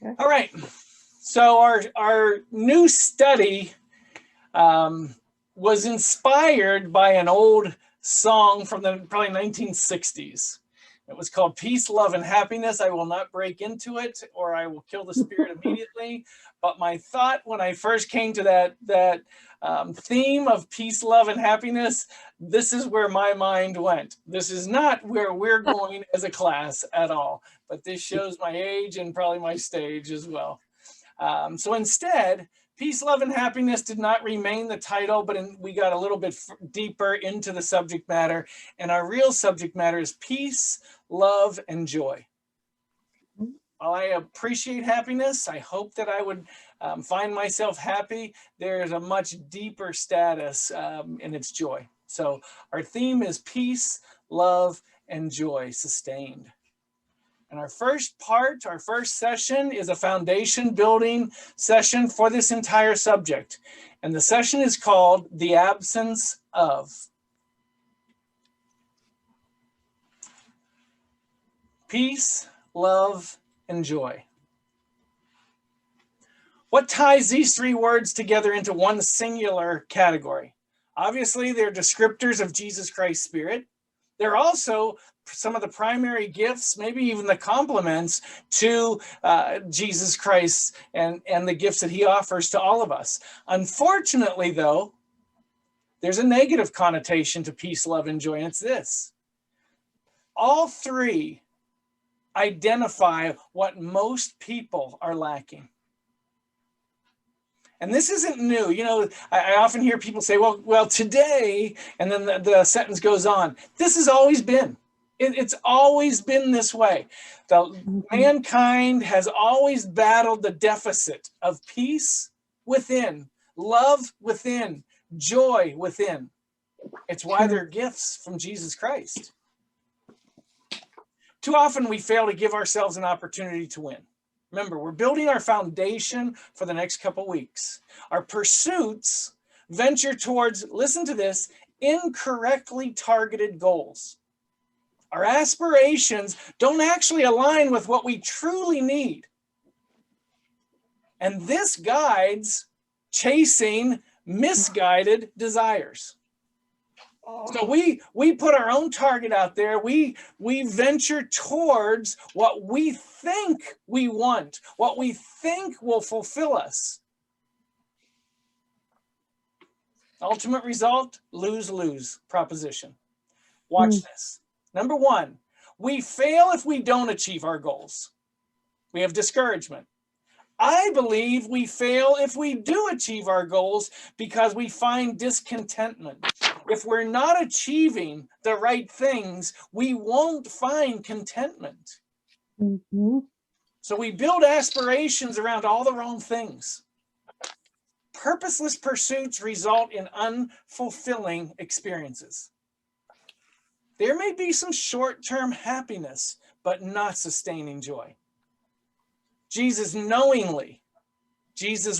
Okay. All right. So our new study was inspired by an old song from the probably 1960s. It was called Peace, Love, and Happiness. I will not break into it or I will kill the spirit immediately. But my thought when I first came to that theme of peace, love, and happiness, this is where my mind went. This is not where we're going as a class at all. But this shows my age and probably my stage as well. So instead, Peace, Love, and Happiness did not remain the title, but we got a little bit deeper into the subject matter. And our real subject matter is peace, love, and joy. While I appreciate happiness, I hope that I would find myself happy. There's a much deeper status in its joy. So our theme is peace, love, and joy sustained. And our first session is a foundation building session for this entire subject. And the session is called The Absence of. Peace, love, and joy. What ties these three words together into one singular category? Obviously, they're descriptors of Jesus Christ's Spirit. They're also some of the primary gifts, maybe even the compliments to Jesus Christ and the gifts that he offers to all of us. Unfortunately, though, there's a negative connotation to peace, love, and joy, and it's this. All three identify what most people are lacking. And this isn't new. You know, I often hear people say, well, today, and then the sentence goes on. This has always been. It's always been this way. Mankind has always battled the deficit of peace within, love within, joy within. It's why they're gifts from Jesus Christ. Too often we fail to give ourselves an opportunity to win. Remember, we're building our foundation for the next couple weeks. Our pursuits venture towards, listen to this, incorrectly targeted goals. Our aspirations don't actually align with what we truly need. And this guides chasing misguided desires. So we put our own target out there. We venture towards what we think we want, what we think will fulfill us. Ultimate result, lose-lose proposition. Watch this. Number one, we fail if we don't achieve our goals. We have discouragement. I believe we fail if we do achieve our goals because we find discontentment. If we're not achieving the right things, we won't find contentment. Mm-hmm. So we build aspirations around all the wrong things. Purposeless pursuits result in unfulfilling experiences. There may be some short-term happiness, but not sustaining joy. Jesus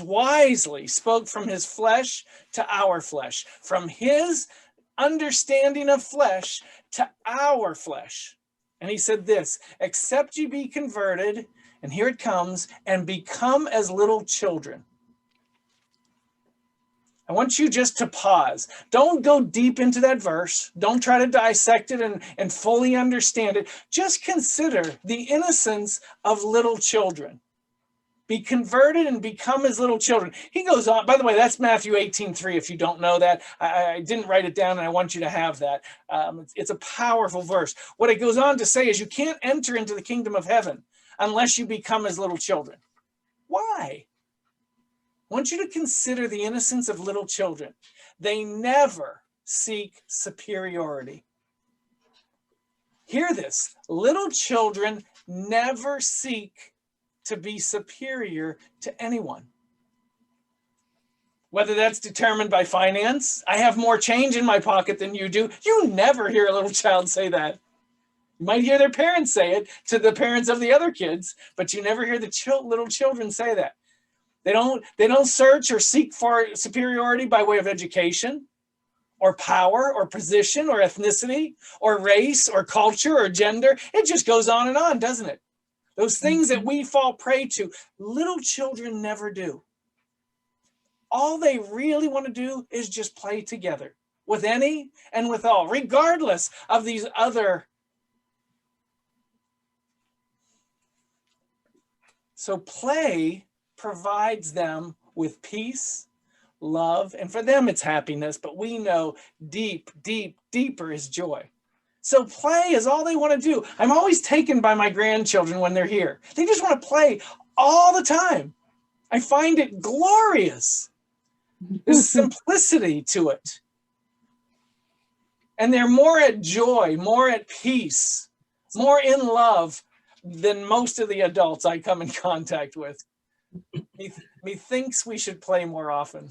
wisely spoke from his flesh to our flesh, from his understanding of flesh to our flesh. And he said this, except you be converted, and here it comes, and become as little children. I want you just to pause. Don't go deep into that verse. Don't try to dissect it and fully understand it. Just consider the innocence of little children. Be converted and become as little children. He goes on, by the way, that's Matthew 18:3, if you don't know that. I didn't write it down and I want you to have that. It's a powerful verse. What it goes on to say is you can't enter into the kingdom of heaven unless you become as little children. Why? I want you to consider the innocence of little children. They never seek superiority. Hear this. Little children never seek to be superior to anyone. Whether that's determined by finance, I have more change in my pocket than you do. You never hear a little child say that. You might hear their parents say it to the parents of the other kids, but you never hear the little children say that. They don't search or seek for superiority by way of education or power or position or ethnicity or race or culture or gender. It just goes on and on, doesn't it? Those things that we fall prey to, little children never do. All they really want to do is just play together with any and with all, regardless of these other. So play provides them with peace, love, and for them it's happiness, but we know deeper is joy. So play is all they want to do. I'm always taken by my grandchildren when they're here. They just want to play all the time. I find it glorious. There's simplicity to it. And they're more at joy, more at peace, more in love than most of the adults I come in contact with. Methinks we should play more often.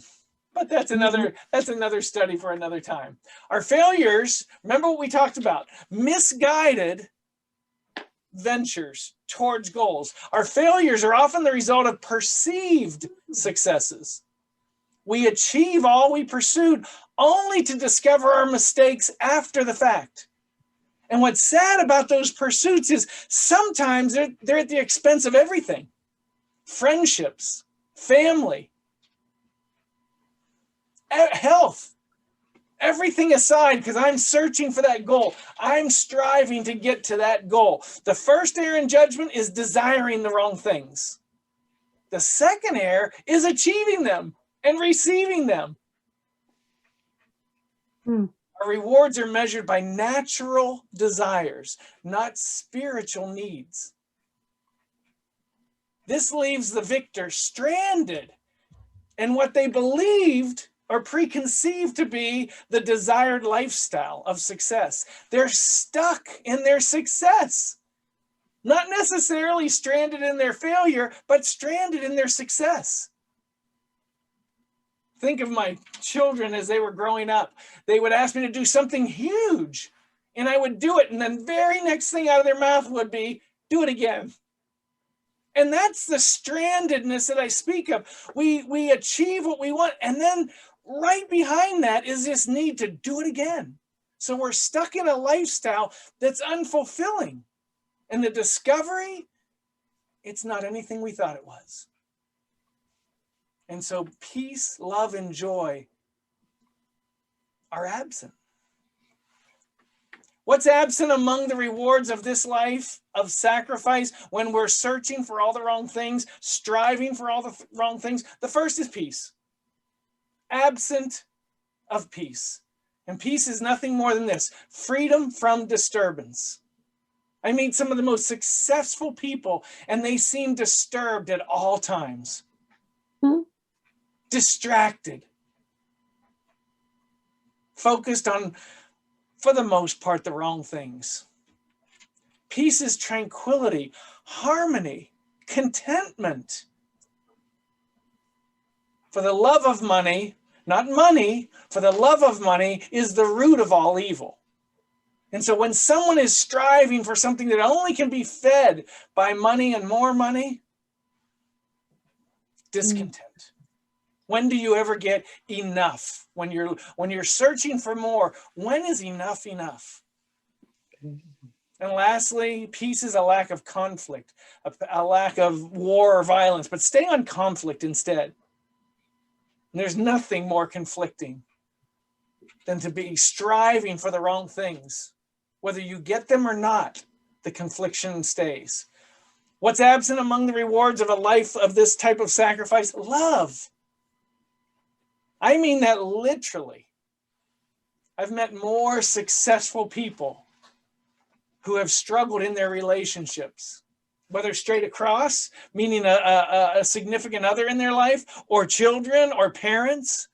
But that's another study for another time. Our failures, remember what we talked about, misguided ventures towards goals. Our failures are often the result of perceived successes. We achieve all we pursued only to discover our mistakes after the fact. And what's sad about those pursuits is sometimes they're at the expense of everything. Friendships, family, health, everything aside, because I'm searching for that goal. I'm striving to get to that goal. The first error in judgment is desiring the wrong things. The second error is achieving them and receiving them. Our rewards are measured by natural desires, not spiritual needs. This leaves the victor stranded in what they believed or preconceived to be the desired lifestyle of success. They're stuck in their success, not necessarily stranded in their failure, but stranded in their success. Think of my children as they were growing up. They would ask me to do something huge, and I would do it, and then very next thing out of their mouth would be, do it again. And that's the strandedness that I speak of. We achieve what we want, and then right behind that is this need to do it again. So we're stuck in a lifestyle that's unfulfilling. And the discovery, it's not anything we thought it was. And so peace, love, and joy are absent. What's absent among the rewards of this life of sacrifice when we're searching for all the wrong things, striving for all the wrong things? The first is peace. Absent of peace. And peace is nothing more than this: freedom from disturbance. I meet some of the most successful people, and they seem disturbed at all times. Distracted. Focused on, for the most part, the wrong things. Peace is tranquility, harmony, contentment. For the love of money, not money, for the love of money is the root of all evil. And so when someone is striving for something that only can be fed by money and more money, discontent. When do you ever get enough? When you're searching for more, when is enough enough? And lastly, peace is a lack of conflict, a lack of war or violence, but stay on conflict instead. And there's nothing more conflicting than to be striving for the wrong things. Whether you get them or not, the confliction stays. What's absent among the rewards of a life of this type of sacrifice? Love. I mean that literally. I've met more successful people who have struggled in their relationships, whether straight across, meaning a significant other in their life, or children or parents.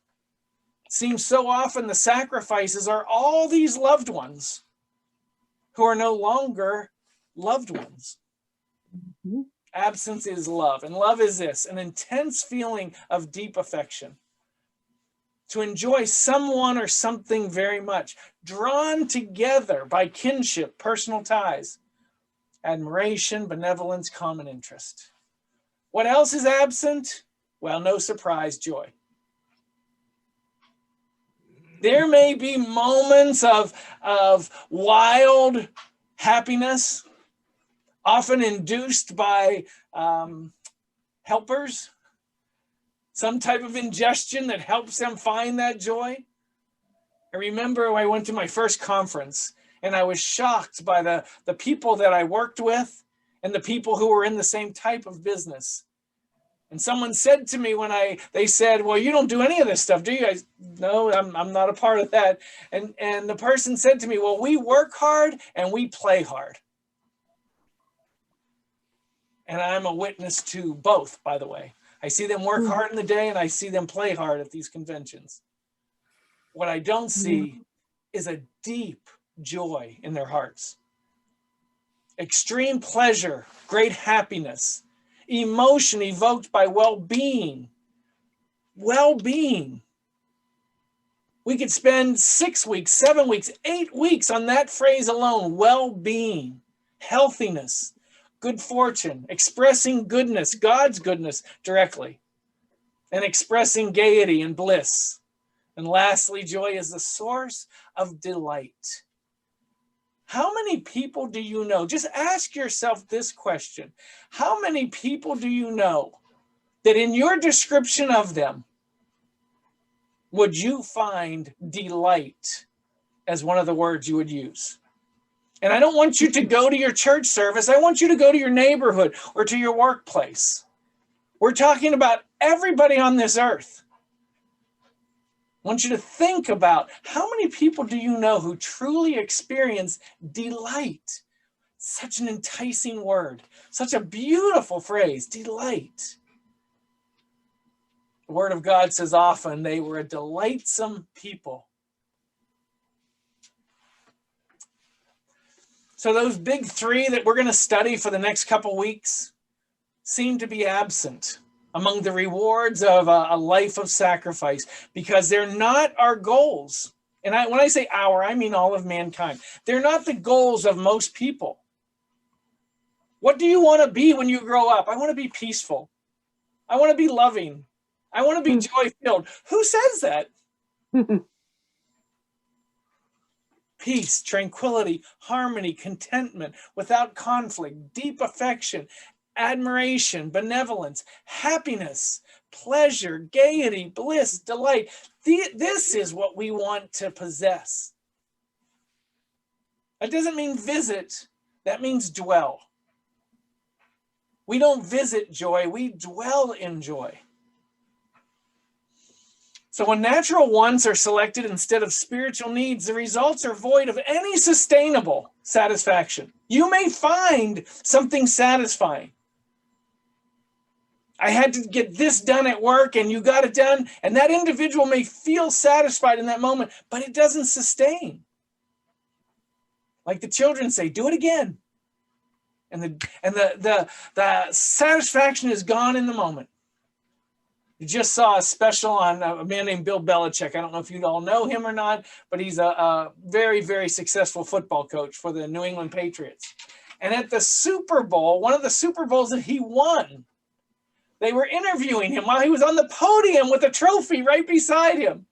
It seems so often the sacrifices are all these loved ones who are no longer loved ones. Absence is love, and love is this: an intense feeling of deep affection. To enjoy someone or something very much, drawn together by kinship, personal ties, admiration, benevolence, common interest. What else is absent? Well, no surprise, joy. There may be moments of wild happiness, often induced by helpers, some type of ingestion that helps them find that joy. I remember I went to my first conference and I was shocked by the people that I worked with and the people who were in the same type of business. And someone said to me when they said, well, you don't do any of this stuff, do you? No, I'm not a part of that. And the person said to me, well, we work hard and we play hard. And I'm a witness to both, by the way. I see them work hard in the day and I see them play hard at these conventions. What I don't see is a deep joy in their hearts. Extreme pleasure, great happiness, emotion evoked by well-being. Well-being. We could spend 6 weeks, 7 weeks, 8 weeks on that phrase alone. Well-being, healthiness, good fortune, expressing goodness, God's goodness directly, and expressing gaiety and bliss. And lastly, joy is the source of delight. How many people do you know? Just ask yourself this question. How many people do you know that in your description of them, would you find delight as one of the words you would use? And I don't want you to go to your church service. I want you to go to your neighborhood or to your workplace. We're talking about everybody on this earth. I want you to think about how many people do you know who truly experience delight? Such an enticing word, such a beautiful phrase, delight. The Word of God says often they were a delightsome people. So those big three that we're going to study for the next couple weeks seem to be absent among the rewards of a life of sacrifice, because they're not our goals. And when I say our, I mean all of mankind. They're not the goals of most people. What do you want to be when you grow up? I want to be peaceful. I want to be loving. I want to be joy-filled. Who says that? Peace, tranquility, harmony, contentment, without conflict, deep affection, admiration, benevolence, happiness, pleasure, gaiety, bliss, delight. This is what we want to possess. That doesn't mean visit. That means dwell. We don't visit joy. We dwell in joy. So when natural wants are selected instead of spiritual needs, the results are void of any sustainable satisfaction. You may find something satisfying. I had to get this done at work and you got it done, and that individual may feel satisfied in that moment, but it doesn't sustain. Like the children say, do it again. And the satisfaction is gone in the moment. You just saw a special on a man named Bill Belichick. I don't know if you all know him or not, but he's a very, very successful football coach for the New England Patriots. And at the Super Bowl, one of the Super Bowls that he won, they were interviewing him while he was on the podium with a trophy right beside him.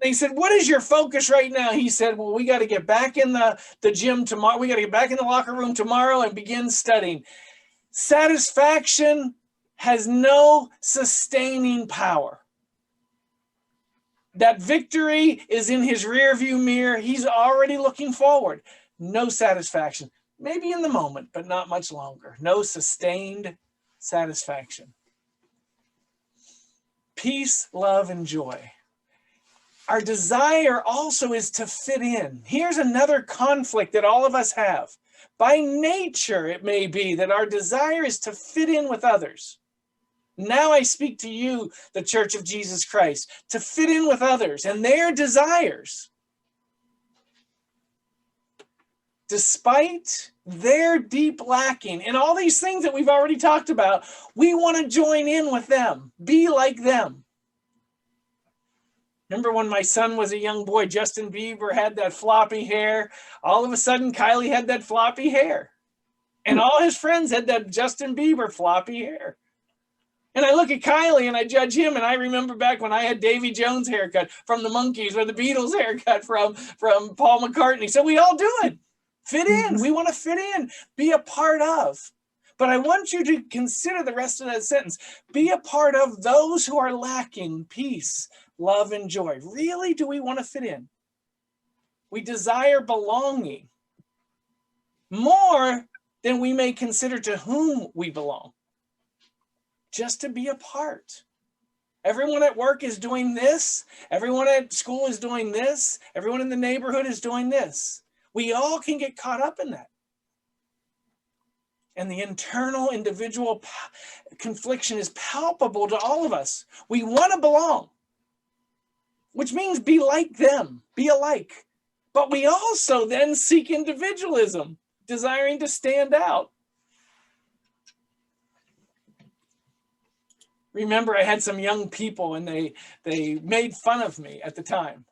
They said, what is your focus right now? He said, well, we got to get back in the gym tomorrow. We got to get back in the locker room tomorrow and begin studying. Satisfaction has no sustaining power. That victory is in his rearview mirror. He's already looking forward. No satisfaction. Maybe in the moment, but not much longer. No sustained satisfaction. Peace, love, and joy. Our desire also is to fit in. Here's another conflict that all of us have. By nature, it may be that our desire is to fit in with others. Now I speak to you, the Church of Jesus Christ, to fit in with others and their desires. Despite their deep lacking in all these things that we've already talked about, we want to join in with them, be like them. Remember when my son was a young boy, Justin Bieber had that floppy hair. All of a sudden, Kylie had that floppy hair. And all his friends had that Justin Bieber floppy hair. And I look at Kylie and I judge him, and I remember back when I had Davy Jones' haircut from the Monkees, or the Beatles' haircut from Paul McCartney. So we all do it. Fit in. We want to fit in, be a part of. But I want you to consider the rest of that sentence. Be a part of those who are lacking peace, love, and joy. Really, do we want to fit in? We desire belonging more than we may consider to whom we belong. Just to be a part. Everyone at work is doing this. Everyone at school is doing this. Everyone in the neighborhood is doing this. We all can get caught up in that. And the internal individual confliction is palpable to all of us. We want to belong, which means be like them, be alike. But we also then seek individualism, desiring to stand out. Remember, I had some young people and they made fun of me at the time.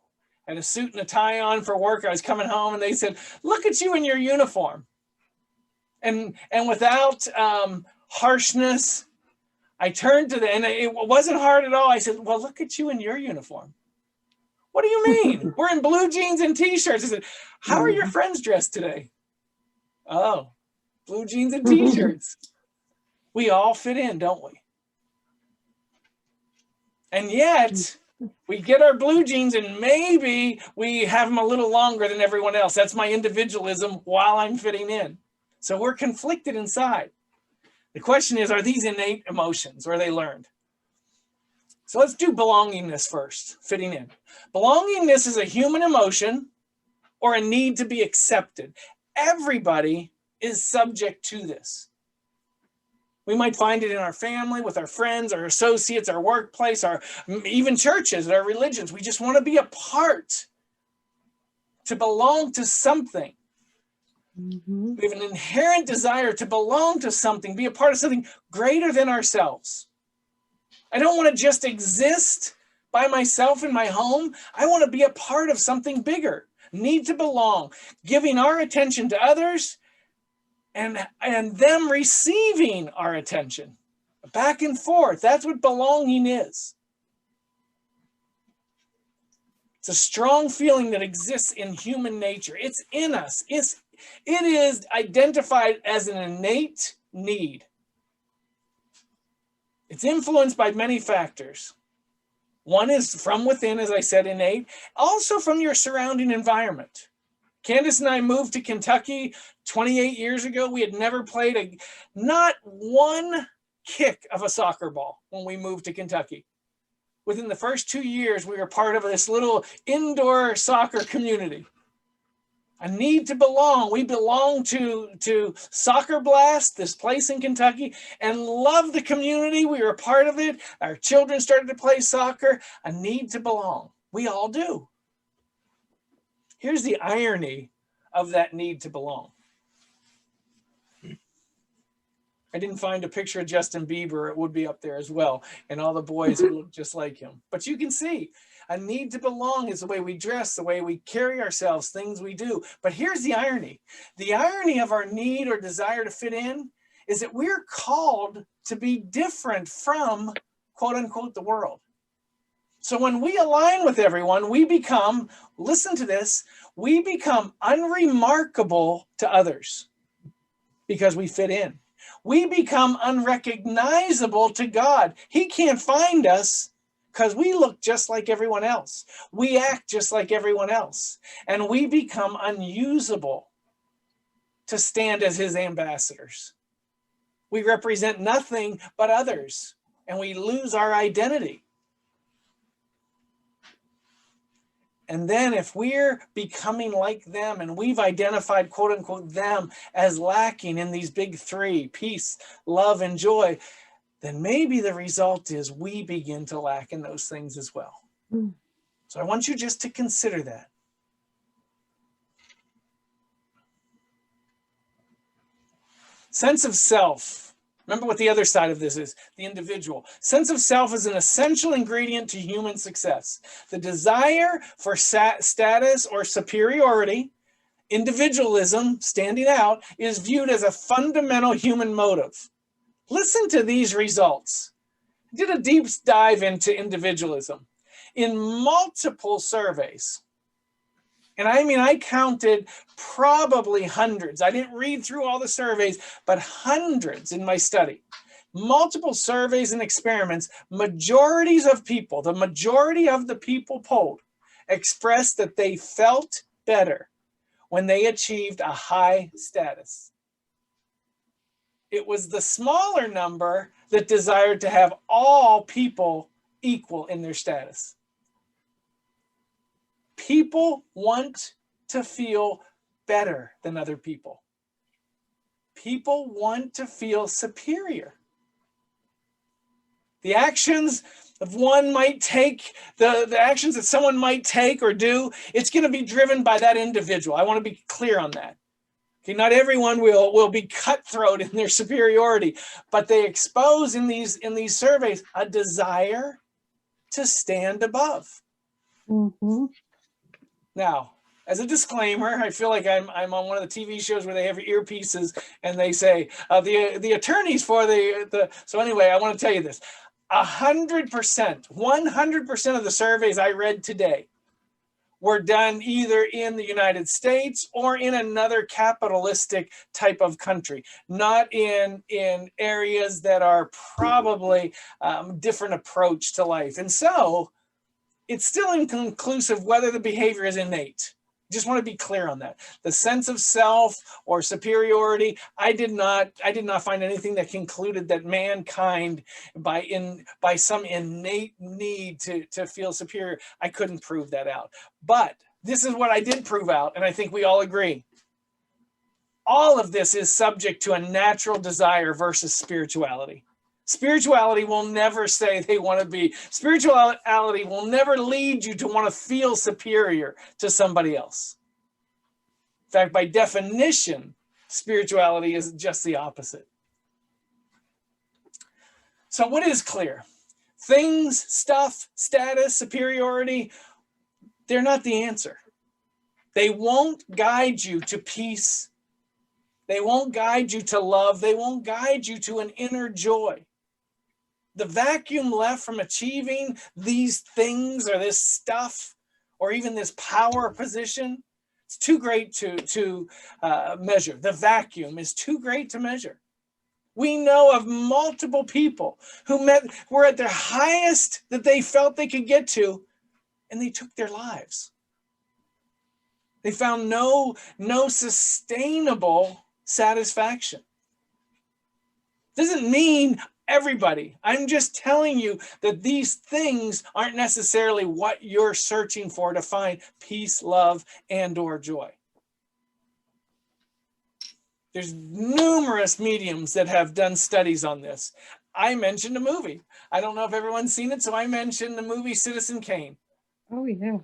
I had a suit and a tie on for work. I was coming home and they said, "Look at you in your uniform." And without harshness, I turned to them, and it wasn't hard at all. I said, "Well, look at you in your uniform." "What do you mean? We're in blue jeans and t-shirts." I said, "How are your friends dressed today?" "Oh, blue jeans and t-shirts." We all fit in, don't we? And yet, we get our blue jeans and maybe we have them a little longer than everyone else. That's my individualism while I'm fitting in. So we're conflicted inside. The question is, are these innate emotions or are they learned? So let's do belongingness first, fitting in. Belongingness is a human emotion or a need to be accepted. Everybody is subject to this. We might find it in our family, with our friends, our associates, our workplace, our even churches, our religions. We just want to be a part, to belong to something. We have an inherent desire to belong to something, be a part of something greater than ourselves. I don't want to just exist by myself in my home. I want to be a part of something bigger, need to belong, giving our attention to others and them receiving our attention. Back and forth. That's what belonging is. It's a strong feeling that exists in human nature. It's in us. It is identified as an innate need. It's influenced by many factors. One is from within, as I said, innate, also from your surrounding environment. Candace and I moved to Kentucky 28 years ago. We had never played not one kick of a soccer ball when we moved to Kentucky. Within the first 2 years, we were part of this little indoor soccer community. A need to belong. We belong to Soccer Blast, this place in Kentucky, and love the community. We were a part of it. Our children started to play soccer. A need to belong. We all do. Here's the irony of that need to belong. I didn't find a picture of Justin Bieber. It would be up there as well, and all the boys who look just like him. But you can see, a need to belong is the way we dress, the way we carry ourselves, things we do. But here's the irony. The irony of our need or desire to fit in is that we're called to be different from, quote unquote, the world. So when we align with everyone, we become, listen to this, we become unremarkable to others because we fit in. We become unrecognizable to God. He can't find us because we look just like everyone else. We act just like everyone else. And we become unusable to stand as his ambassadors. We represent nothing but others, and we lose our identity. And then if we're becoming like them and we've identified, quote unquote, them as lacking in these big three, peace, love, and joy, then maybe the result is we begin to lack in those things as well. So I want you just to consider that. Sense of self. Remember what the other side of this is, the individual. Sense of self is an essential ingredient to human success. The desire for status or superiority, individualism, standing out, is viewed as a fundamental human motive. Listen to these results. I did a deep dive into individualism. In multiple surveys, And I mean, I counted probably hundreds. I didn't read through all the surveys, but hundreds in my study. Multiple surveys and experiments, majorities of people, the majority of the people polled, expressed that they felt better when they achieved a high status. It was the smaller number that desired to have all people equal in their status. People want to feel better than other people. People want to feel superior. The actions of one might take, the actions that someone might take or do, it's going to be driven by that individual. I want to be clear on that. Okay, not everyone will be cutthroat in their superiority, but they expose in these surveys a desire to stand above. Mm-hmm. Now, as a disclaimer, I feel like I'm on one of the TV shows where they have earpieces and they say the attorneys for the. So anyway, I want to tell you this: 100% of the surveys I read today were done either in the United States or in another capitalistic type of country, not in areas that are probably different approach to life. And so it's still inconclusive whether the behavior is innate. Just want to be clear on that. The sense of self or superiority, I did not find anything that concluded that mankind by some innate need to feel superior. I couldn't prove that out. But this is what I did prove out, and I think we all agree. All of this is subject to a natural desire versus spirituality. Spirituality will never say they want to be. Spirituality will never lead you to want to feel superior to somebody else. In fact, by definition, spirituality is just the opposite. So what is clear? Things, stuff, status, superiority, they're not the answer. They won't guide you to peace. They won't guide you to love. They won't guide you to an inner joy. The vacuum left from achieving these things or this stuff or even this power position, it's too great to measure. The vacuum is too great to measure. We know of multiple people who were at their highest that they felt they could get to, and they took their lives. They found no sustainable satisfaction. Doesn't mean everybody. I'm just telling you that these things aren't necessarily what you're searching for to find peace, love, and or joy. There's numerous mediums that have done studies on this. I mentioned a movie. I don't know if everyone's seen it, so I mentioned the movie Citizen Kane. Oh, yeah.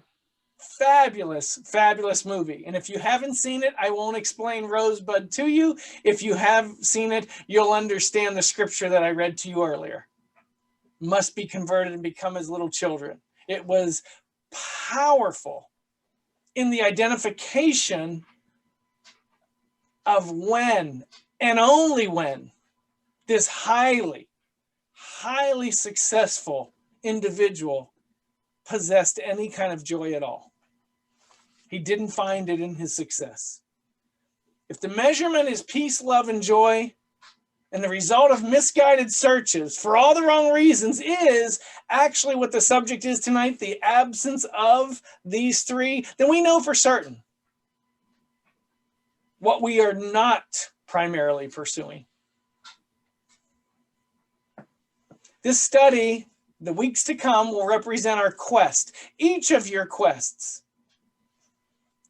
Fabulous, fabulous movie. And if you haven't seen it, I won't explain Rosebud to you. If you have seen it, you'll understand the scripture that I read to you earlier. Must be converted and become as little children. It was powerful in the identification of when and only when this highly, highly successful individual possessed any kind of joy at all. He didn't find it in his success. If the measurement is peace, love, and joy, and the result of misguided searches for all the wrong reasons is actually what the subject is tonight, the absence of these three, then we know for certain what we are not primarily pursuing. This study, the weeks to come, will represent our quest, each of your quests.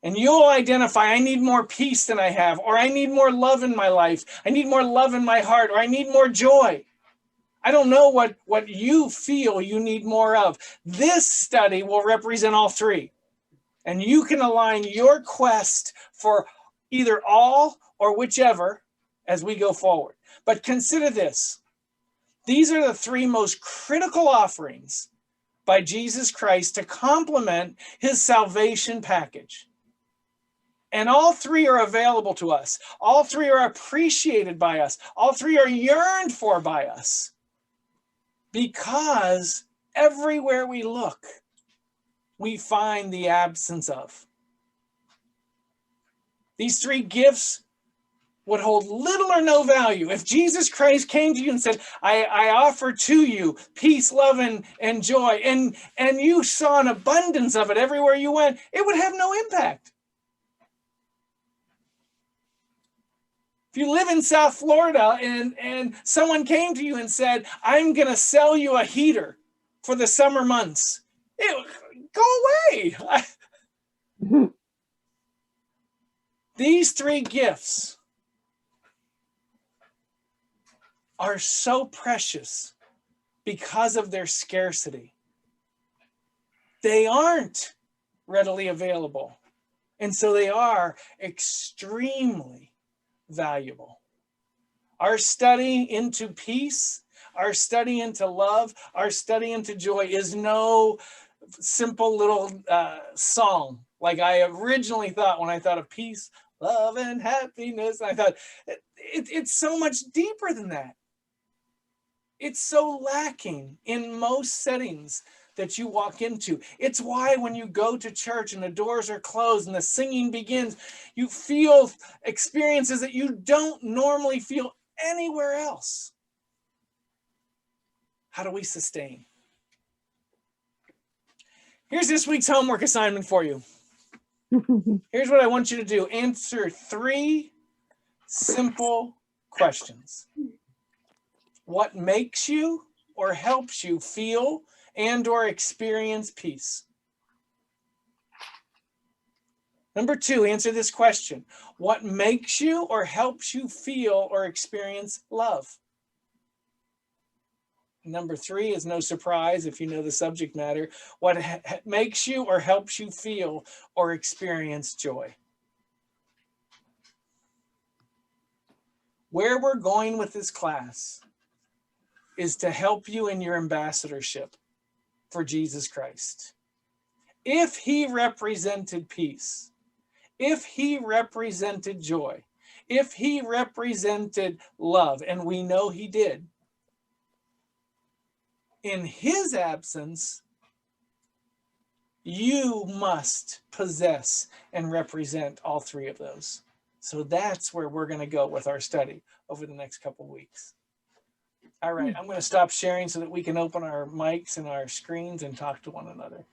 And you'll identify, I need more peace than I have, or I need more love in my life. I need more love in my heart, or I need more joy. I don't know what you feel you need more of. This study will represent all three. And you can align your quest for either all or whichever as we go forward. But consider this. These are the three most critical offerings by Jesus Christ to complement his salvation package. And all three are available to us. All three are appreciated by us. All three are yearned for by us. Because everywhere we look, we find the absence of. These three gifts would hold little or no value. If Jesus Christ came to you and said, I offer to you peace, love, and joy, and you saw an abundance of it everywhere you went, it would have no impact. If you live in South Florida and someone came to you and said, I'm going to sell you a heater for the summer months, go away. These three gifts are so precious because of their scarcity. They aren't readily available, and so they are extremely valuable. Our study into peace, our study into love, our study into joy is no simple little song like I originally thought when I thought of peace, love, and happiness. I thought it's so much deeper than that. It's so lacking in most settings that you walk into. It's why when you go to church and the doors are closed and the singing begins, you feel experiences that you don't normally feel anywhere else. How do we sustain? Here's this week's homework assignment for you. Here's what I want you to do. Answer 3 simple questions. What makes you or helps you feel and or experience peace? Number 2, answer this question. What makes you or helps you feel or experience love? Number 3 is no surprise if you know the subject matter. What makes you or helps you feel or experience joy? Where we're going with this class is to help you in your ambassadorship for Jesus Christ. If he represented peace, if he represented joy, if he represented love, and we know he did, in his absence, you must possess and represent all 3 of those. So that's where we're going to go with our study over the next couple of weeks. All right, I'm going to stop sharing so that we can open our mics and our screens and talk to one another.